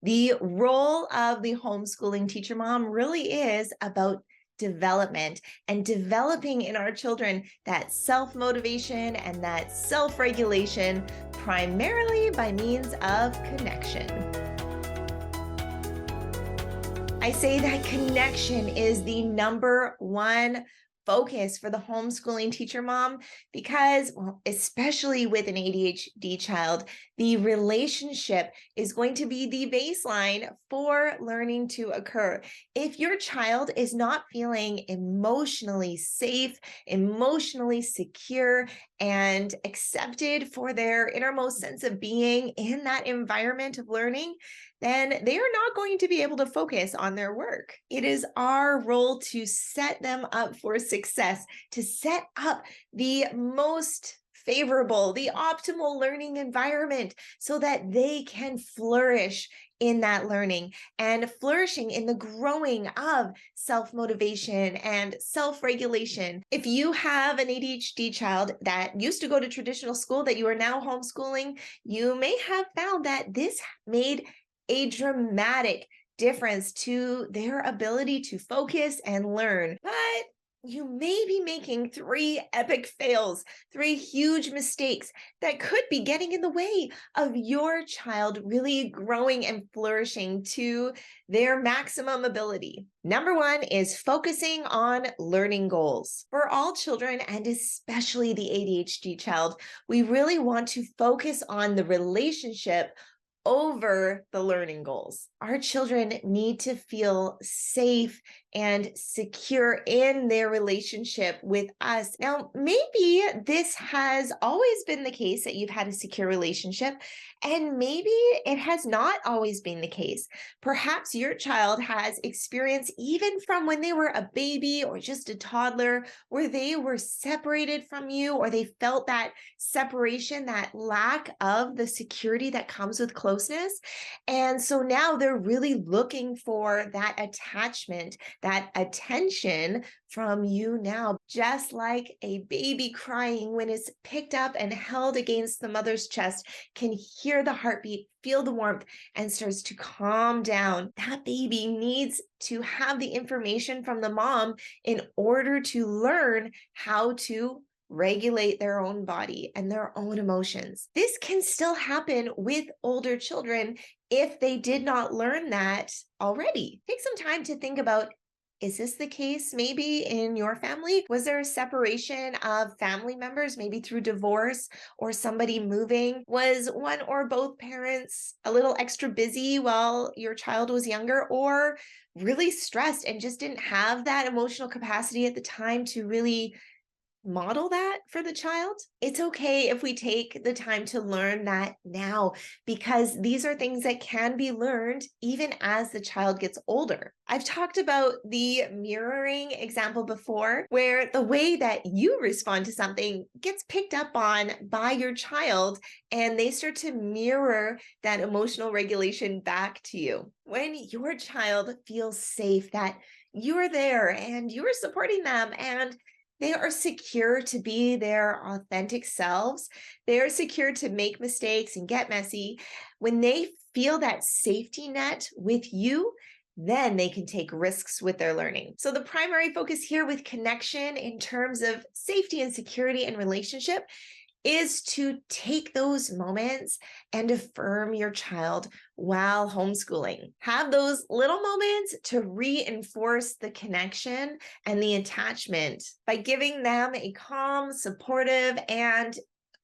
The role of the homeschooling teacher mom really is about development and developing in our children that self-motivation and that self-regulation, primarily by means of connection. I say that connection is the number one focus for the homeschooling teacher mom because, well, especially with an ADHD child, the relationship is going to be the baseline for learning to occur. If your child is not feeling emotionally safe, emotionally secure, and accepted for their innermost sense of being in that environment of learning, then they are not going to be able to focus on their work. It is our role to set them up for success, to set up the most favorable, the optimal learning environment so that they can flourish in that learning and flourishing in the growing of self-motivation and self-regulation. If you have an ADHD child that used to go to traditional school that you are now homeschooling, you may have found that this made a dramatic difference to their ability to focus and learn. But you may be making 3 epic fails, 3 huge mistakes that could be getting in the way of your child really growing and flourishing to their maximum ability. Number 1 is focusing on learning goals. For all children, and especially the ADHD child, we really want to focus on the relationship over the learning goals. Our children need to feel safe and secure in their relationship with us. Now, maybe this has always been the case that you've had a secure relationship, and maybe it has not always been the case. Perhaps your child has experienced, even from when they were a baby or just a toddler, where they were separated from you, or they felt that separation, that lack of the security that comes with closeness. And so now they're really looking for that attachment, that attention from you now, just like a baby crying when it's picked up and held against the mother's chest, can hear the heartbeat, feel the warmth, and starts to calm down. That baby needs to have the information from the mom in order to learn how to regulate their own body and their own emotions. This can still happen with older children if they did not learn that already. Take some time to think about, is this the case maybe in your family? Was there a separation of family members, maybe through divorce or somebody moving? Was one or both parents a little extra busy while your child was younger, or really stressed and just didn't have that emotional capacity at the time to really model that for the child? It's okay if we take the time to learn that now, because these are things that can be learned even as the child gets older. I've talked about the mirroring example before, where the way that you respond to something gets picked up on by your child, and they start to mirror that emotional regulation back to you. When your child feels safe that you're there and you're supporting them, and they are secure to be their authentic selves, they are secure to make mistakes and get messy. When they feel that safety net with you, then they can take risks with their learning. So the primary focus here with connection in terms of safety and security and relationship is to take those moments and affirm your child while homeschooling. Have those little moments to reinforce the connection and the attachment by giving them a calm, supportive, and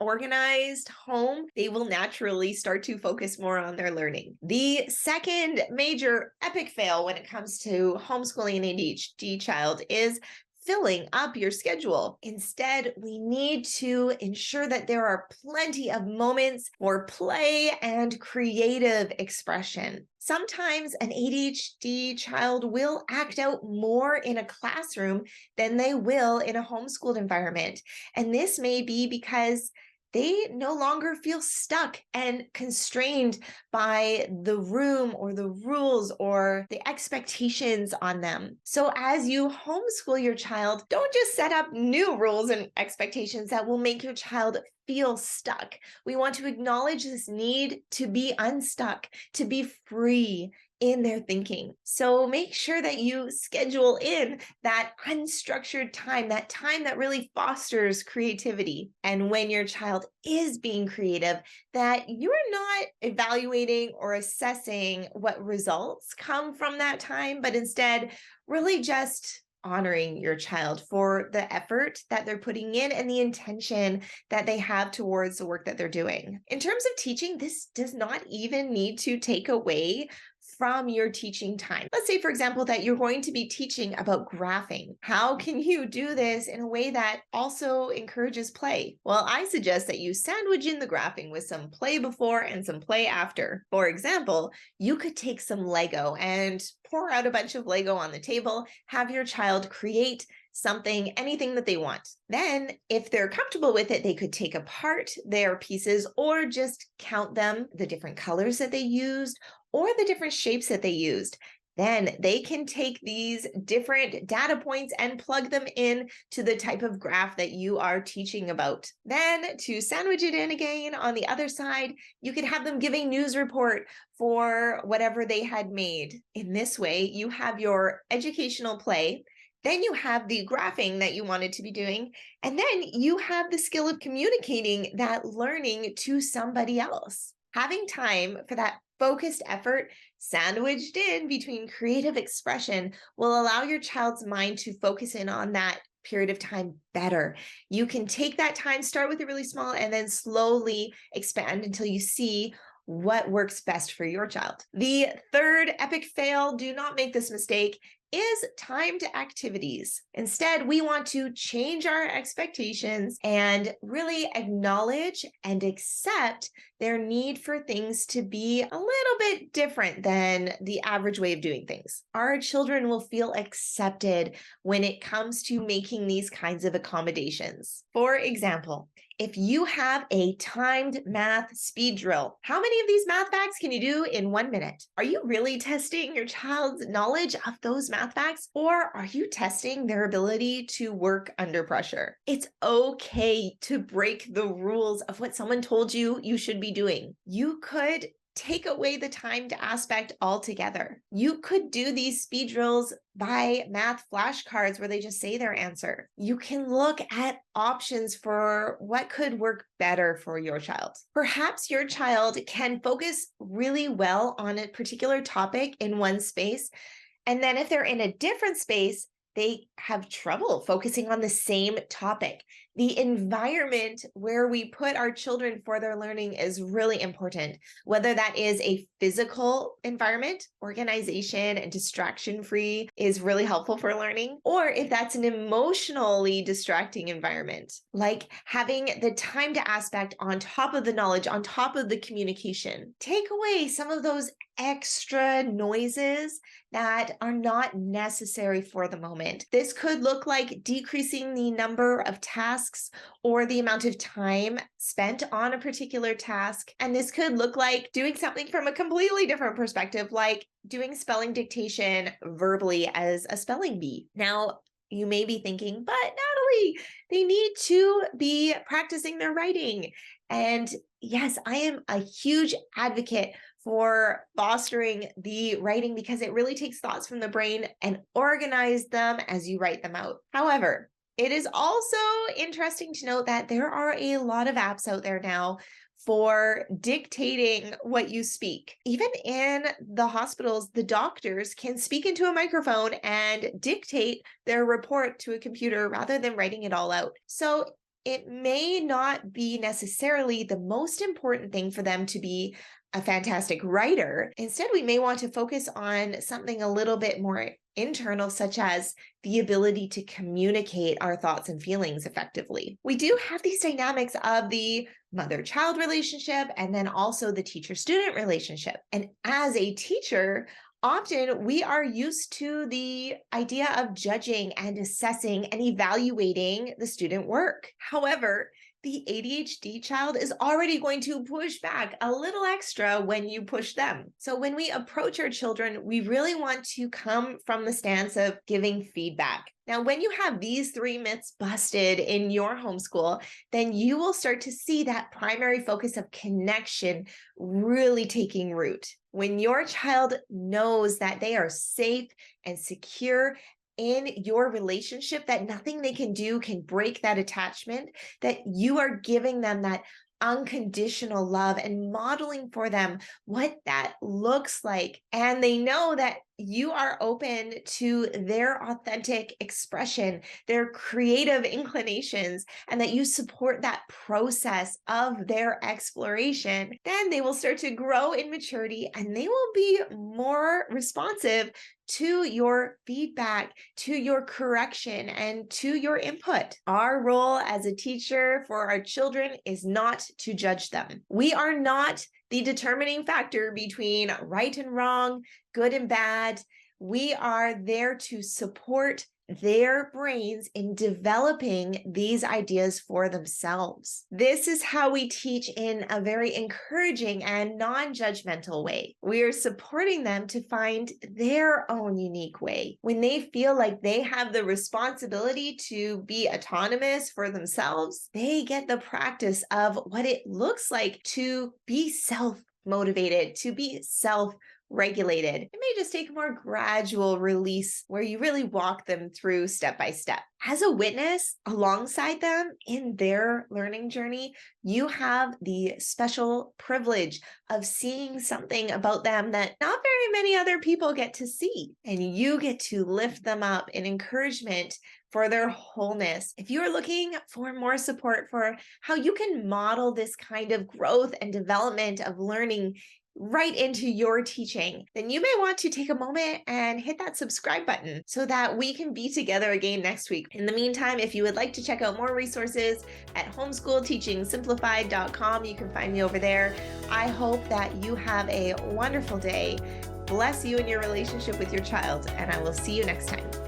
organized home. They will naturally start to focus more on their learning. The second major epic fail when it comes to homeschooling an ADHD child is filling up your schedule. Instead, we need to ensure that there are plenty of moments for play and creative expression. Sometimes an ADHD child will act out more in a classroom than they will in a homeschooled environment. And this may be because they no longer feel stuck and constrained by the room or the rules or the expectations on them. So as you homeschool your child, don't just set up new rules and expectations that will make your child feel stuck. We want to acknowledge this need to be unstuck, to be free in their thinking. So make sure that you schedule in that unstructured time, that time that really fosters creativity. And when your child is being creative, that you're not evaluating or assessing what results come from that time, but instead really just honoring your child for the effort that they're putting in and the intention that they have towards the work that they're doing. In terms of teaching, this does not even need to take away from your teaching time. Let's say, for example, that you're going to be teaching about graphing. How can you do this in a way that also encourages play? Well, I suggest that you sandwich in the graphing with some play before and some play after. For example, you could take some Lego and pour out a bunch of Lego on the table, have your child create something, anything that they want. Then, if they're comfortable with it, they could take apart their pieces or just count them, the different colors that they used, or the different shapes that they used. Then they can take these different data points and plug them in to the type of graph that you are teaching about. Then to sandwich it in again on the other side, you could have them give a news report for whatever they had made. In this way, you have your educational play, then you have the graphing that you wanted to be doing, and then you have the skill of communicating that learning to somebody else. Having time for that focused effort sandwiched in between creative expression will allow your child's mind to focus in on that period of time better. You can take that time, start with it really small, and then slowly expand until you see what works best for your child. The third epic fail, do not make this mistake, is timed activities. Instead, we want to change our expectations and really acknowledge and accept their need for things to be a little bit different than the average way of doing things. Our children will feel accepted when it comes to making these kinds of accommodations. For example, if you have a timed math speed drill, how many of these math facts can you do in 1 minute? Are you really testing your child's knowledge of those math facts, or are you testing their ability to work under pressure? It's okay to break the rules of what someone told you you should be doing. You could take away the timed aspect altogether. You could do these speed drills by math flashcards where they just say their answer. You can look at options for what could work better for your child. Perhaps your child can focus really well on a particular topic in one space, and then if they're in a different space, they have trouble focusing on the same topic. The environment where we put our children for their learning is really important, whether that is a physical environment, organization and distraction-free is really helpful for learning, or if that's an emotionally distracting environment, like having the timed aspect on top of the knowledge, on top of the communication. Take away some of those extra noises that are not necessary for the moment. This could look like decreasing the number of tasks or the amount of time spent on a particular task. And this could look like doing something from a completely different perspective, like doing spelling dictation verbally as a spelling bee. Now, you may be thinking, but Natalie, they need to be practicing their writing. And yes, I am a huge advocate for fostering the writing because it really takes thoughts from the brain and organize them as you write them out. However, it is also interesting to note that there are a lot of apps out there now for dictating what you speak. Even in the hospitals, the doctors can speak into a microphone and dictate their report to a computer rather than writing it all out. So it may not be necessarily the most important thing for them to be a fantastic writer. Instead, we may want to focus on something a little bit more internal, such as the ability to communicate our thoughts and feelings effectively. We do have these dynamics of the mother-child relationship and then also the teacher-student relationship. And as a teacher, often we are used to the idea of judging and assessing and evaluating the student work. However, the ADHD child is already going to push back a little extra when you push them. So when we approach our children, we really want to come from the stance of giving feedback. Now, when you have these 3 myths busted in your homeschool, then you will start to see that primary focus of connection really taking root. When your child knows that they are safe and secure in your relationship, that nothing they can do can break that attachment, that you are giving them that unconditional love and modeling for them what that looks like. And they know that you are open to their authentic expression, their creative inclinations, and that you support that process of their exploration, then they will start to grow in maturity and they will be more responsive to your feedback, to your correction, and to your input. Our role as a teacher for our children is not to judge them. We are not the determining factor between right and wrong, good and bad. We are there to support their brains in developing these ideas for themselves. This is how we teach in a very encouraging and non-judgmental way. We are supporting them to find their own unique way. When they feel like they have the responsibility to be autonomous for themselves, they get the practice of what it looks like to be self-motivated, to be self-regulated. It may just take a more gradual release where you really walk them through step by step. As a witness alongside them in their learning journey, you have the special privilege of seeing something about them that not very many other people get to see. And you get to lift them up in encouragement for their wholeness. If you're looking for more support for how you can model this kind of growth and development of learning right into your teaching, then you may want to take a moment and hit that subscribe button so that we can be together again next week. In the meantime, if you would like to check out more resources at homeschoolteachingsimplified.com, you can find me over there. I hope that you have a wonderful day. Bless you in your relationship with your child, and I will see you next time.